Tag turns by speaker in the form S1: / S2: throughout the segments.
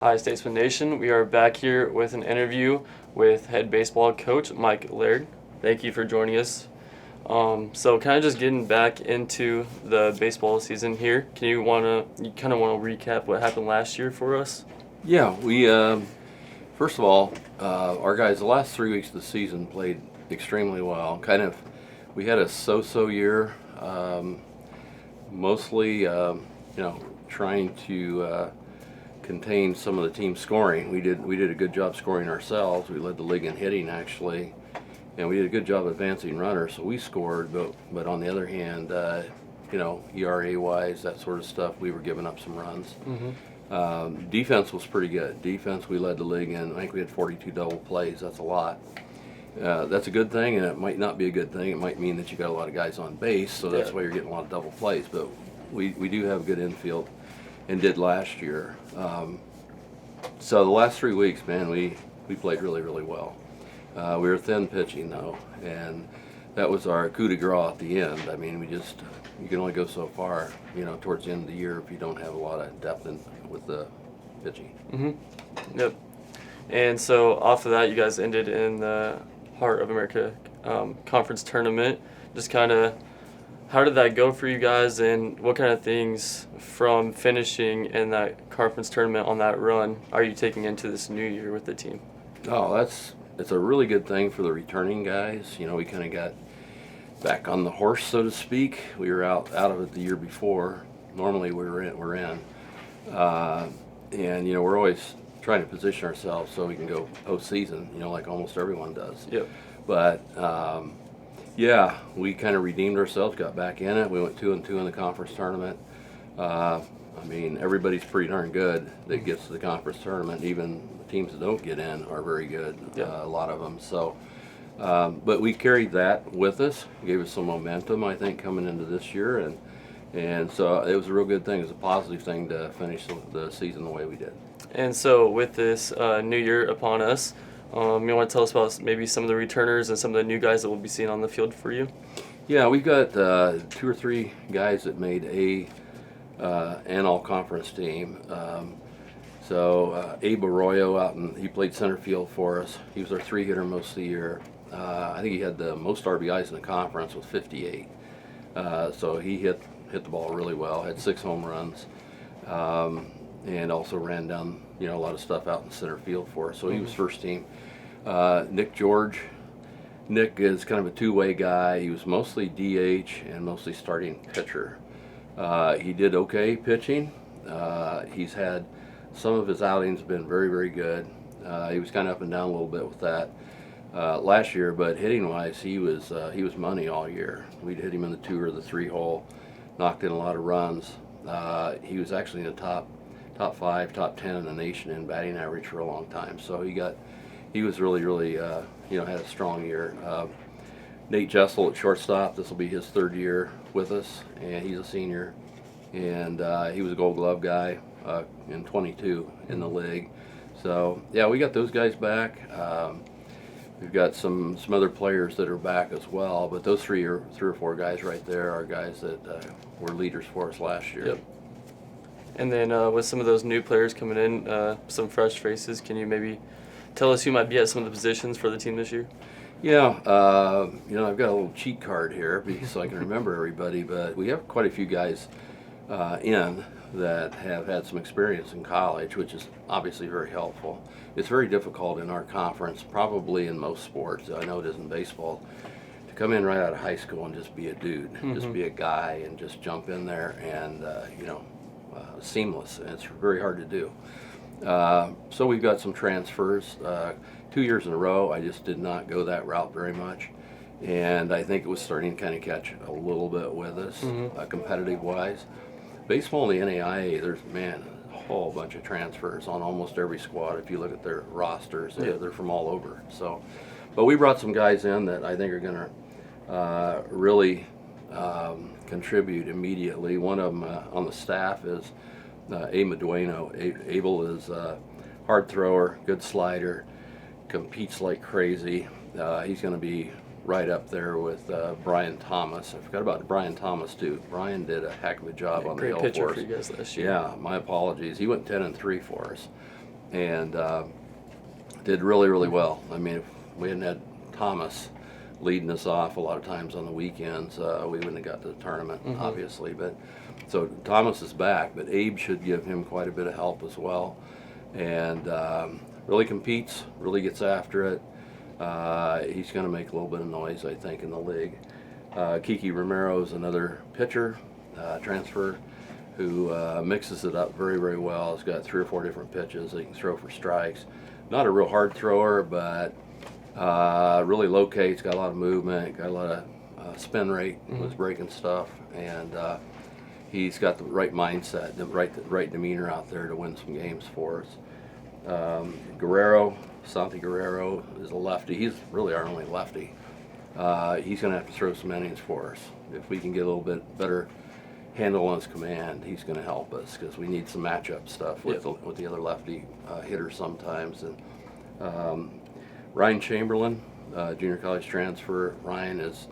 S1: Hi, Statesmen Nation. We are back here with an interview with head baseball coach Mike Laird. Thank you for joining us. So, kind of just getting back into the baseball season here. You kind of want to recap what happened last year for us?
S2: Yeah, we first of all, our guys the last 3 weeks of the season played extremely well. We had a so-so year, mostly trying to contain some of the team scoring. We did a good job scoring ourselves. We led the league in hitting actually, and we did a good job advancing runners. So we scored, but on the other hand, ERA wise, that sort of stuff, we were giving up some runs. Defense was pretty good. Defense, we led the league in. I think we had 42 double plays. That's a lot. That's a good thing, and it might not be a good thing. It might mean that you got a lot of guys on base, so that's why you're getting a lot of double plays. But we do have a good infield, and did last year. So the last 3 weeks, man, we played really, really well. We were thin pitching though, and that was our coup de grace at the end. I mean, you can only go so far, towards the end of the year if you don't have a lot of depth with the pitching.
S1: Yep. And so off of that, you guys ended in the Heart of America conference tournament. Just kind of, how did that go for you guys, and what kind of things from finishing in that conference tournament on that run are you taking into this new year with the team?
S2: Oh, it's a really good thing for the returning guys. We kind of got back on the horse, so to speak. We were out of it the year before. Normally we're in, and we're always trying to position ourselves so we can go postseason. Like almost everyone does.
S1: Yep.
S2: But yeah, we kind of redeemed ourselves, got back in it. We went 2-2 in the conference tournament. I mean, everybody's pretty darn good that gets to the conference tournament. Even the teams that don't get in are very good, a lot of them. So, but we carried that with us, gave us some momentum, I think, coming into this year. And so it was a real good thing. It was a positive thing to finish the season the way we did.
S1: And so with this new year upon us, you want to tell us about maybe some of the returners and some of the new guys that we'll be seeing on the field for you?
S2: Yeah, we've got 2 or 3 guys that made an all-conference team. Abe Arroyo he played center field for us. He was our 3-hitter most of the year. I think he had the most RBIs in the conference with 58. So he hit the ball really well, had 6 home runs, and also ran down a lot of stuff out in center field for us. So he was first team. Nick George. Nick is kind of a two-way guy. He was mostly DH and mostly starting pitcher. He did okay pitching. He's had some of his outings have been very, very good. He was kind of up and down a little bit with that last year, but hitting-wise, he was money all year. We'd hit him in the 2 or the 3 hole, knocked in a lot of runs. He was actually in the top 5, top 10 in the nation in batting average for a long time. So he was really, really, had a strong year. Nate Jessel at shortstop. This will be his 3rd year with us, and he's a senior. And he was a Gold Glove guy in 22 in the league. So yeah, we got those guys back. We've got some other players that are back as well, but those 3 or 4 guys right there are guys that were leaders for us last year.
S1: Yep. And then with some of those new players coming in, some fresh faces, can you maybe tell us who might be at some of the positions for the team this year?
S2: Yeah, I've got a little cheat card here so I can remember everybody, but we have quite a few guys in that have had some experience in college, which is obviously very helpful. It's very difficult in our conference, probably in most sports, I know it is in baseball, to come in right out of high school and just be a dude, just be a guy and just jump in there and, seamless. And it's very hard to do. So we've got some transfers. 2 years in a row, I just did not go that route very much. And I think it was starting to kind of catch a little bit with us, competitive-wise. Baseball in the NAIA, there's, a whole bunch of transfers on almost every squad. If you look at their rosters, they're from all over. So, but we brought some guys in that I think are going to really contribute immediately. One of them on the staff is A. Medueno. Abel is a hard thrower, good slider, competes like crazy. He's going to be right up there with Brian Thomas. I forgot about Brian Thomas too. Brian did a heck of a job on the hill
S1: Great pitcher
S2: for us.
S1: for you guys last year.
S2: Yeah, my apologies. He went 10-3 for us. and did really, really well. I mean, if we hadn't had Thomas leading us off a lot of times on the weekends, we wouldn't have got to the tournament, obviously. But so Thomas is back, but Abe should give him quite a bit of help as well, and really competes, really gets after it. He's going to make a little bit of noise, I think, in the league. Kiki Romero is another pitcher, transfer, who mixes it up very, very well. He's got 3 or 4 different pitches that he can throw for strikes. Not a real hard thrower, but really locates, got a lot of movement, got a lot of spin rate, was breaking stuff, and he's got the right mindset, the right demeanor out there to win some games for us. Santi Guerrero is a lefty. He's really our only lefty. He's going to have to throw some innings for us. If we can get a little bit better handle on his command, he's going to help us, because we need some matchup stuff with the other lefty hitters sometimes. And Ryan Chamberlain, junior college transfer. Ryan is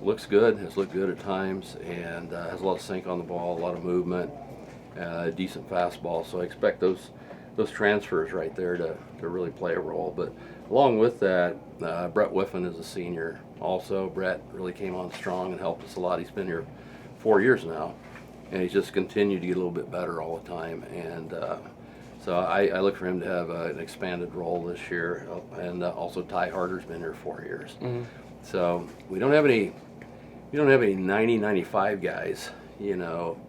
S2: looks good, has looked good at times, and has a lot of sink on the ball, a lot of movement, decent fastball. So I expect those transfers right there to really play a role. But along with that, Brett Whiffen is a senior also. Brett really came on strong and helped us a lot. He's been here 4 years now, and he's just continued to get a little bit better all the time. And so I look for him to have an expanded role this year. And also Ty Harder's been here 4 years. So we don't have any 90, 95 guys,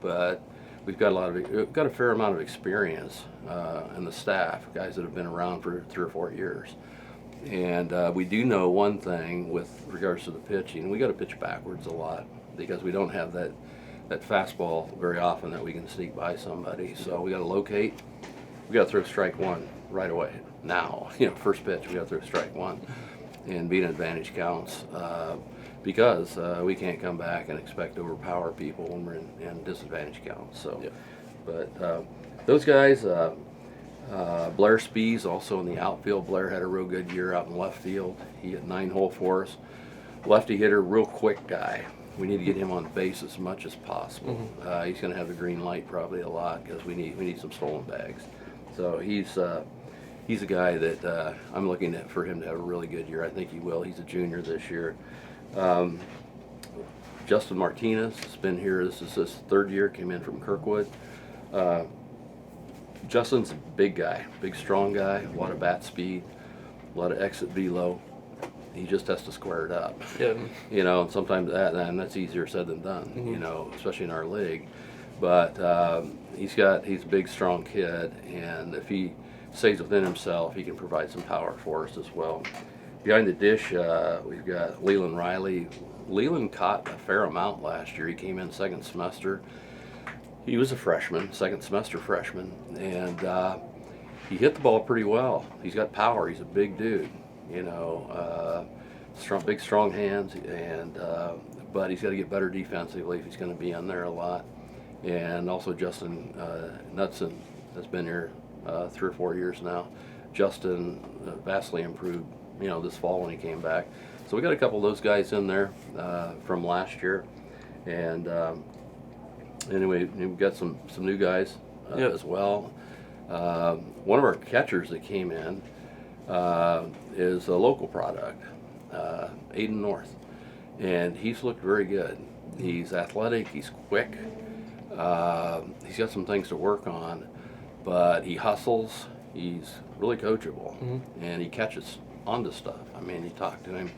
S2: but we've got a fair amount of experience in the staff, guys that have been around for 3 or 4 years. And we do know one thing with regards to the pitching: we got to pitch backwards a lot, because we don't have that fastball very often that we can sneak by somebody. So we got to locate. We got to throw strike one right away. Now, first pitch, we got to throw strike one, and beat an advantage counts. Because we can't come back and expect to overpower people when we're in disadvantage counts. So, but those guys, Blair Spees also in the outfield. Blair had a real good year out in left field. He hit 9-hole for us. Lefty hitter, real quick guy. We need to get him on base as much as possible. He's going to have the green light probably a lot, because we need some stolen bags. So he's a guy that I'm looking for him to have a really good year. I think he will. He's a junior this year. Justin Martinez has been here. This is his 3rd year. Came in from Kirkwood. Justin's a big guy, big strong guy, a lot of bat speed, a lot of exit velo. He just has to square it up. And sometimes that's easier said than done. Especially in our league. But he's a big, strong kid, and if he stays within himself, he can provide some power for us as well. Behind the dish, we've got Leland Riley. Leland caught a fair amount last year. He came in second semester. He was a freshman, second semester freshman, and he hit the ball pretty well. He's got power. He's a big dude, big, strong hands, and but he's got to get better defensively if he's going to be in there a lot. And also Justin Knudsen has been here 3 or 4 years now. Justin vastly improved this fall when he came back. So we got a couple of those guys in there from last year. And anyway, we've got some new guys as well. One of our catchers that came in is a local product, Aiden North. And he's looked very good. He's athletic, he's quick. He's got some things to work on, but he hustles. He's really coachable, and he catches onto stuff. I mean, you talk to him,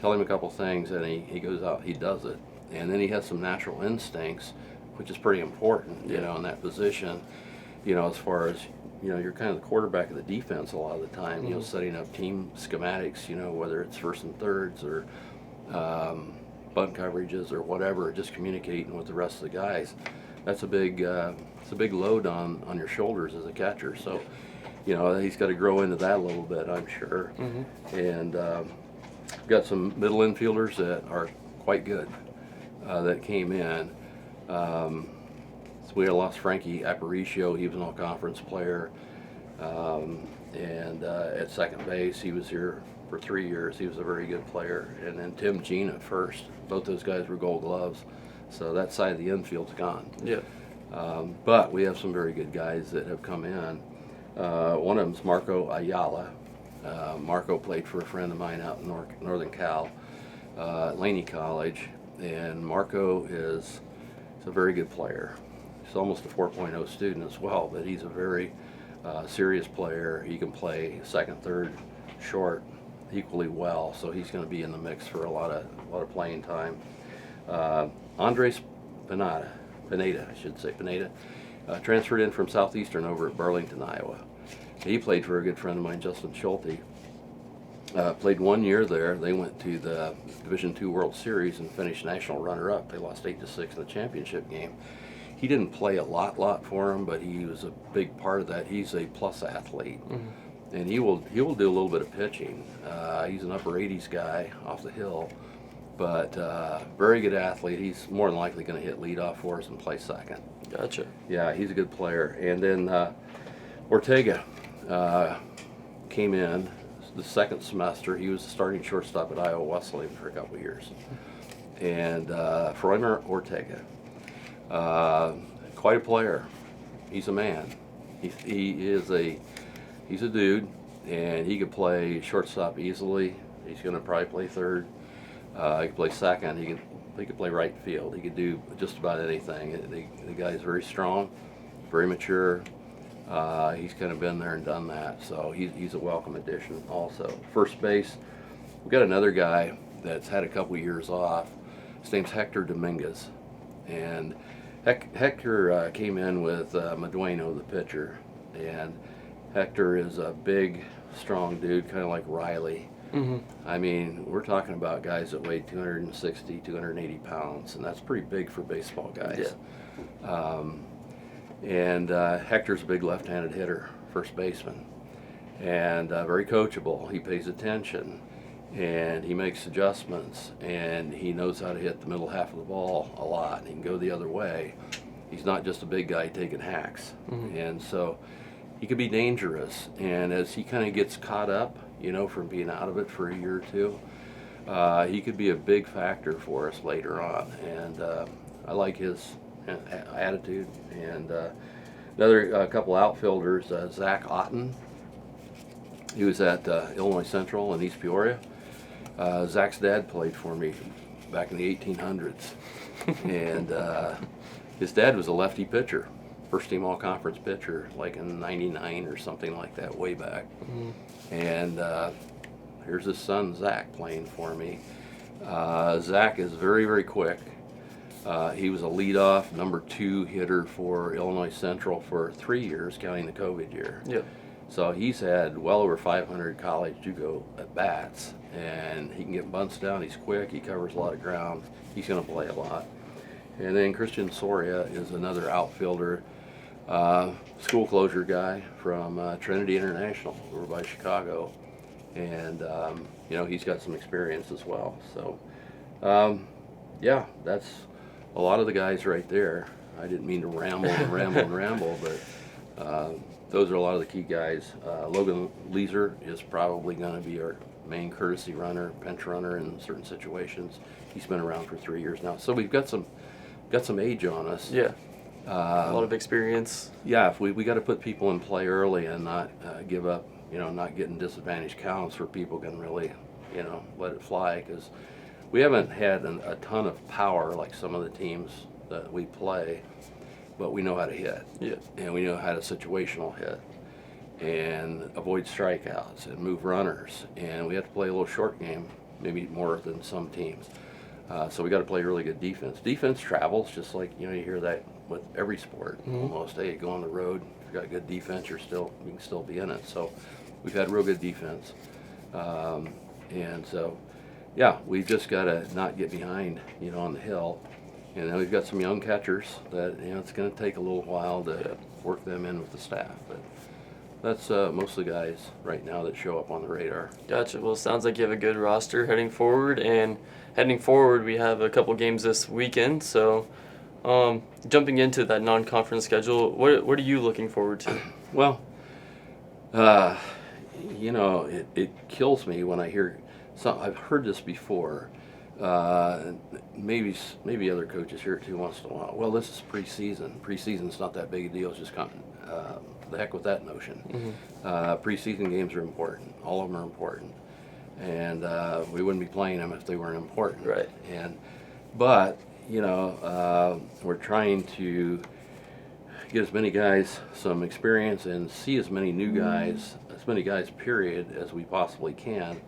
S2: tell him a couple things, and he goes out, he does it. And then he has some natural instincts, which is pretty important, in that position, as far as, you're kind of the quarterback of the defense a lot of the time, setting up team schematics, whether it's first and thirds or bunt coverages or whatever, just communicating with the rest of the guys. That's a big load on your shoulders as a catcher. So, he's got to grow into that a little bit, I'm sure. And got some middle infielders that are quite good that came in. So we lost Frankie Aparicio. He was an all-conference player. And at second base, he was here for 3 years. He was a very good player. And then Tim Jean at first. Both those guys were Gold Gloves. So that side of the infield's gone. But we have some very good guys that have come in. One of them's Marco Ayala. Marco played for a friend of mine out in Northern Cal, Laney College, and Marco is a very good player. He's almost a 4.0 student as well, but he's a very serious player. He can play second, third, short equally well, so he's going to be in the mix for a lot of playing time. Andres Pineda, transferred in from Southeastern over at Burlington, Iowa. He played for a good friend of mine, Justin Schulte. Played 1 year there. They went to the Division II World Series and finished national runner-up. They lost 8-6 in the championship game. He didn't play a lot for him, but he was a big part of that. He's a plus athlete, and he will do a little bit of pitching. He's an upper 80s guy off the hill, but very good athlete. He's more than likely going to hit leadoff for us and play second.
S1: Gotcha.
S2: Yeah, he's a good player. And then Ortega came in the second semester. He was the starting shortstop at Iowa Wesleyan for a couple of years. And Froimer Ortega, quite a player. He's a man. He's a dude, and he could play shortstop easily. He's going to probably play third. He can play second. He could play right field. He could do just about anything. The guy's very strong, very mature. He's kind of been there and done that, so he's a welcome addition also. First base, we've got another guy that's had a couple years off. His name's Hector Dominguez, and Hector came in with Medueno, the pitcher, and Hector is a big, strong dude, kind of like Riley. I mean, we're talking about guys that weigh 260, 280 pounds, and that's pretty big for baseball guys. Yeah. And Hector's a big left-handed hitter, first baseman, and very coachable. He pays attention, and he makes adjustments, and he knows how to hit the middle half of the ball a lot. He can go the other way. He's not just a big guy taking hacks, and so he could be dangerous. And as he kind of gets caught up, from being out of it for a year or two, he could be a big factor for us later on. And I like his attitude. And another couple outfielders, Zach Otten. He was at Illinois Central in East Peoria. Zach's dad played for me back in the 1800s, and his dad was a lefty pitcher, first team all-conference pitcher, like in '99 or something like that, way back. And here's his son Zach playing for me. Zach is very, very quick. He was a leadoff number 2 hitter for Illinois Central for 3 years, counting the COVID year.
S1: Yep.
S2: So he's had well over 500 college JUCO at bats, and he can get bunts down. He's quick. He covers a lot of ground. He's going to play a lot. And then Christian Soria is another outfielder, school closure guy from Trinity International over by Chicago, and he's got some experience as well. So yeah, that's a lot of the guys right there. I didn't mean to ramble and ramble, but those are a lot of the key guys. Logan Leeser is probably going to be our main courtesy runner, pinch runner in certain situations. He's been around for 3 years now, so we've got some age on us.
S1: Yeah, a lot of experience.
S2: Yeah, if we got to put people in play early and not give up, not getting disadvantaged counts where people can really, let it fly, because we haven't had a ton of power like some of the teams that we play, but we know how to hit. Yeah. And we know how to situational hit and avoid strikeouts and move runners. And we have to play a little short game, maybe more than some teams. So we got to play really good defense. Defense travels, just like, you hear that with every sport almost. Hey, go on the road, if you got good defense, you can still be in it. So we've had real good defense. And so, yeah, we've just got to not get behind, on the hill. And then we've got some young catchers that, it's going to take a little while to work them in with the staff. But that's most of the guys right now that show up on the radar.
S1: Gotcha. Well, it sounds like you have a good roster heading forward. And heading forward, we have a couple games this weekend. So jumping into that non-conference schedule, what are you looking forward to?
S2: Well, it kills me when I hear I've heard this before. Maybe other coaches hear it too once in a while. Well, this is preseason. Preseason's not that big a deal. It's just the heck with that notion.
S1: Mm-hmm.
S2: Preseason games are important. All of them are important. And we wouldn't be playing them if they weren't important.
S1: Right.
S2: But, we're trying to get as many guys some experience and see as many new guys, as many guys, period, as we possibly can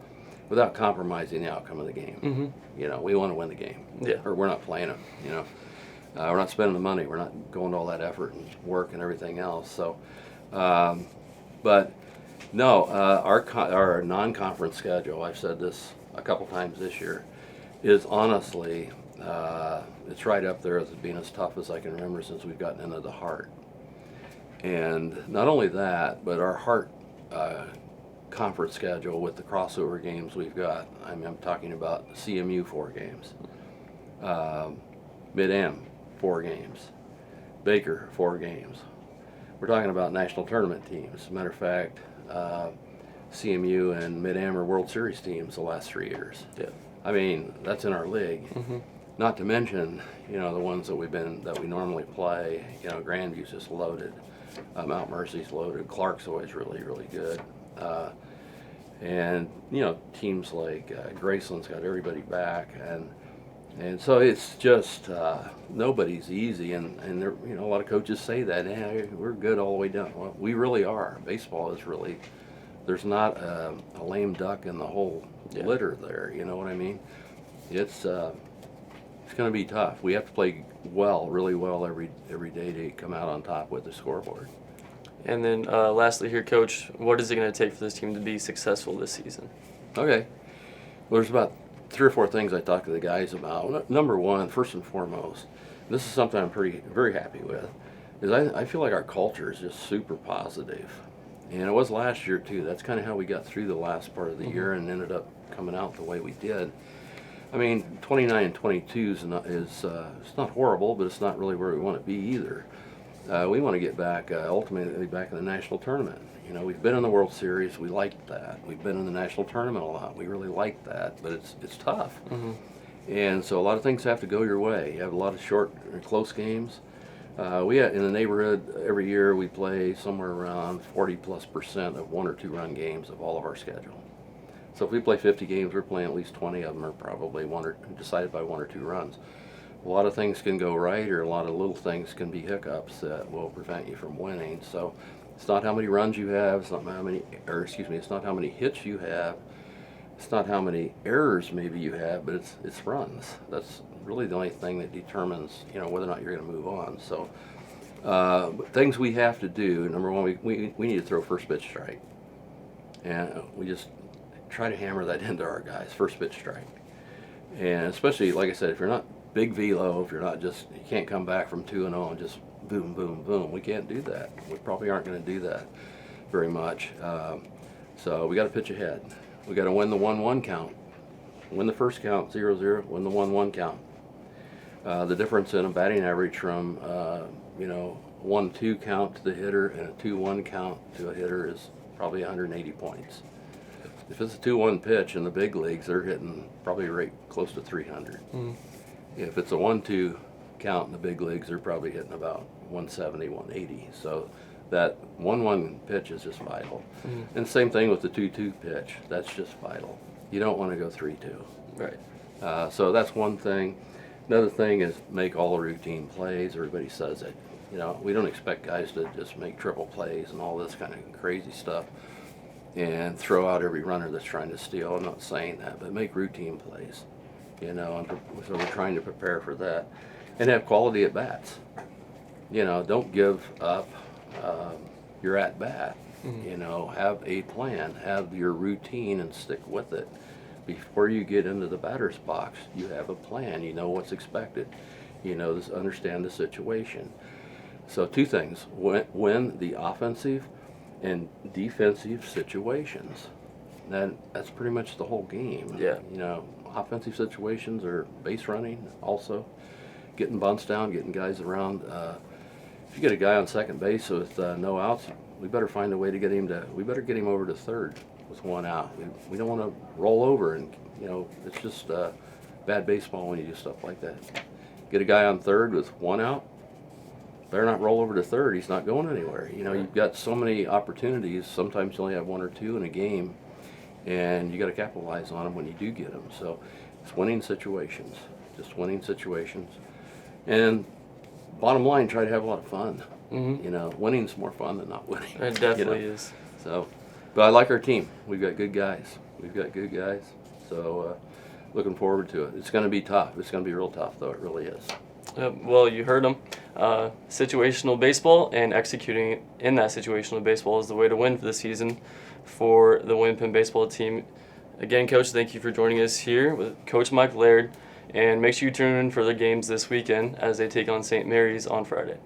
S2: without compromising the outcome of the game.
S1: Mm-hmm.
S2: We want to win the game.
S1: Yeah.
S2: Or we're not playing them, we're not spending the money. We're not going to all that effort and work and everything else. So, but no, our non-conference schedule, I've said this a couple times this year, is honestly, it's right up there as being as tough as I can remember since we've gotten into the Heart. And not only that, but our Heart conference schedule with the crossover games we've got. I'm talking about CMU 4 games, Mid-Am 4 games, Baker 4 games. We're talking about national tournament teams. As a matter of fact, CMU and Mid-Am are World Series teams the last 3 years.
S1: Yeah.
S2: I mean, that's in our league.
S1: Mm-hmm.
S2: Not to mention, the ones that we normally play. Grandview's just loaded. Mount Mercy's loaded. Clark's always really, really good. And teams like Graceland's got everybody back, and so it's just nobody's easy. And there, a lot of coaches say that, we're good all the way down. Well, we really are. Baseball is really. There's not a lame duck in the whole litter there. You know what I mean? It's going to be tough. We have to play really well every day to come out on top with the scoreboard.
S1: And then lastly here, Coach, what is it going to take for this team to be successful this season?
S2: Okay. Well, there's about 3 or 4 things I talk to the guys about. Number one, first and foremost, this is something I'm very happy with, is I feel like our culture is just super positive. And it was last year too. That's kind of how we got through the last part of the year and ended up coming out the way we did. I mean, 29 and 22 is it's not horrible, but it's not really where we want to be either. We want to get back, ultimately back in the national tournament. We've been in the World Series. We liked that. We've been in the national tournament a lot. We really liked that, but it's tough.
S1: Mm-hmm.
S2: And so a lot of things have to go your way. You have a lot of short and close games. We have, in the neighborhood, every year we play somewhere around 40+% of 1 or 2 run games of all of our schedule. So if we play 50 games, we're playing at least 20 of them are probably decided by 1 or 2 runs. A lot of things can go right, or a lot of little things can be hiccups that will prevent you from winning. So it's not how many runs you have, it's not how many hits you have, it's not how many errors maybe you have, but it's runs. That's really the only thing that determines whether or not you're going to move on. So things we have to do. Number one, we need to throw first pitch strike, and we just try to hammer that into our guys, first pitch strike. And especially, like I said, if you're not big velo, if you're not you can't come back from 2-0 and just boom, boom, boom. We can't do that. We probably aren't going to do that very much. So we got to pitch ahead. We got to win the 1-1 count. Win the first count, 0-0, win the 1-1 count. The difference in a batting average from 1-2 count to the hitter and a 2-1 count to a hitter is probably 180 points. If it's a 2-1 pitch in the big leagues, they're hitting probably right close to 300. Mm. If it's a 1-2 count in the big leagues, they're probably hitting about 170, 180. So that 1-1 pitch is just vital. Mm. And same thing with the 2-2 pitch. That's just vital. You don't want to go 3-2.
S1: Right.
S2: So that's one thing. Another thing is make all the routine plays. Everybody says it. We don't expect guys to just make triple plays and all this kind of crazy stuff and throw out every runner that's trying to steal. I'm not saying that, but make routine plays. And so we're trying to prepare for that and have quality at bats. Don't give up your at bat. Mm-hmm. Have a plan, have your routine, and stick with it. Before you get into the batter's box, you have a plan. You know what's expected. Understand the situation. So 2 things: win the offensive and defensive situations. That's pretty much the whole game.
S1: Yeah.
S2: Offensive situations are base running, also getting bunts down, getting guys around. If you get a guy on second base with no outs, we better find a way to get him over to third with 1 out. We don't want to roll over, and it's just bad baseball when you do stuff like that. Get a guy on third with 1 out, better not roll over to third. He's not going anywhere. You know, you've got so many opportunities. Sometimes you only have one or two in a game, and you got to capitalize on them when you do get them. So it's winning situations, just winning situations. And bottom line, try to have a lot of fun.
S1: Mm-hmm.
S2: You know, winning's more fun than not winning.
S1: It definitely
S2: you know?
S1: is.
S2: So, but I like our team. We've got good guys. So looking forward to it. It's going to be tough. It's going to be real tough, though. It really is.
S1: Well, you heard them. Situational baseball and executing in that situational baseball is the way to win for the season for the Winnipeg baseball team. Again, Coach, thank you for joining us here with Coach Mike Laird. And make sure you tune in for the games this weekend as they take on St. Mary's on Friday.